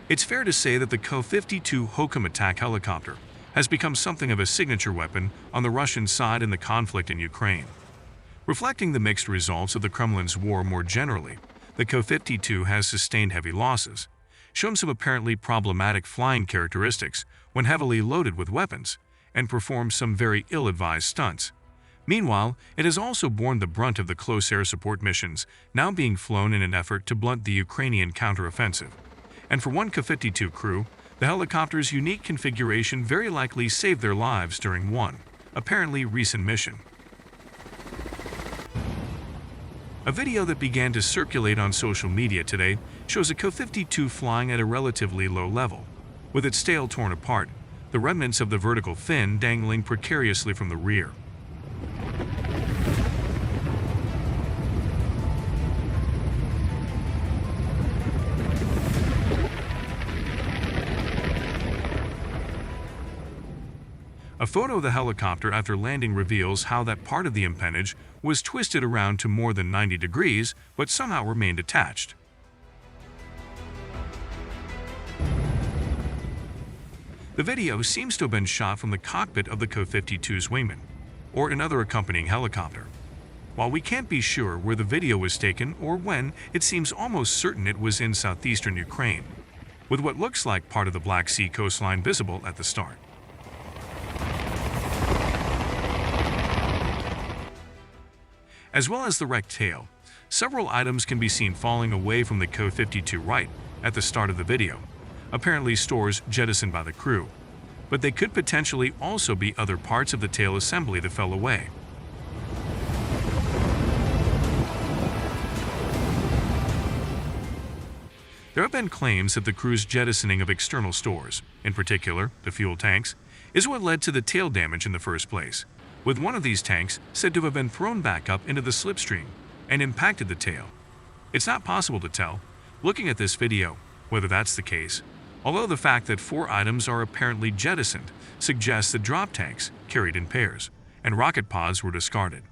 It's fair to say that the Ka-52 Hokum attack helicopter has become something of a signature weapon on the Russian side in the conflict in Ukraine. Reflecting the mixed results of the Kremlin's war more generally, the Ka-52 has sustained heavy losses, shown some apparently problematic flying characteristics when heavily loaded with weapons, and performed some very ill-advised stunts. Meanwhile, it has also borne the brunt of the close air support missions now being flown in an effort to blunt the Ukrainian counteroffensive. And for one Ka-52 crew, the helicopter's unique configuration very likely saved their lives during one, apparently recent mission. A video that began to circulate on social media today shows a Ka-52 flying at a relatively low level, with its tail torn apart, the remnants of the vertical fin dangling precariously from the rear. A photo of the helicopter after landing reveals how that part of the empennage was twisted around to more than 90 degrees, but somehow remained attached. The video seems to have been shot from the cockpit of the Ka-52's wingman, or another accompanying helicopter. While we can't be sure where the video was taken or when, it seems almost certain it was in southeastern Ukraine, with what looks like part of the Black Sea coastline visible at the start. As well as the wrecked tail, several items can be seen falling away from the Ka-52 right at the start of the video, apparently stores jettisoned by the crew, but they could potentially also be other parts of the tail assembly that fell away. There have been claims that the crew's jettisoning of external stores, in particular the fuel tanks, is what led to the tail damage in the first place, with one of these tanks said to have been thrown back up into the slipstream and impacted the tail. It's not possible to tell, looking at this video, whether that's the case, although the fact that 4 items are apparently jettisoned suggests that drop tanks carried in pairs and rocket pods were discarded.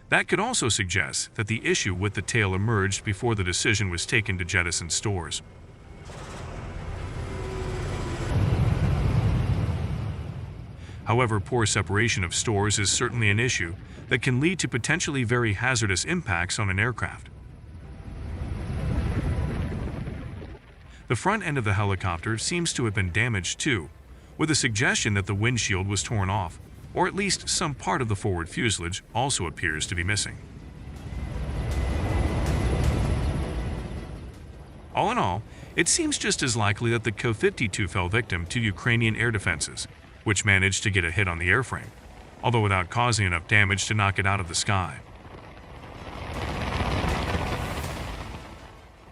That could also suggest that the issue with the tail emerged before the decision was taken to jettison stores. However, poor separation of stores is certainly an issue that can lead to potentially very hazardous impacts on an aircraft. The front end of the helicopter seems to have been damaged too, with a suggestion that the windshield was torn off, or at least some part of the forward fuselage also appears to be missing. All in all, it seems just as likely that the Ka-52 fell victim to Ukrainian air defenses, which managed to get a hit on the airframe, although without causing enough damage to knock it out of the sky.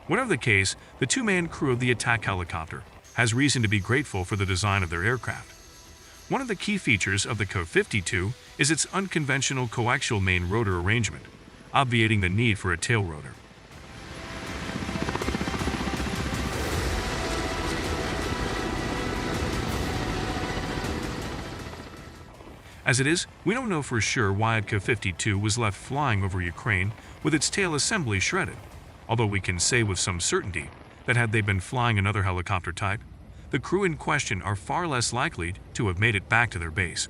Whatever the case, the 2-man crew of the attack helicopter has reason to be grateful for the design of their aircraft. One of the key features of the Ka-52 is its unconventional coaxial main rotor arrangement, obviating the need for a tail rotor. As it is, we don't know for sure why a Ka-52 was left flying over Ukraine with its tail assembly shredded, although we can say with some certainty that had they been flying another helicopter type, the crew in question are far less likely to have made it back to their base.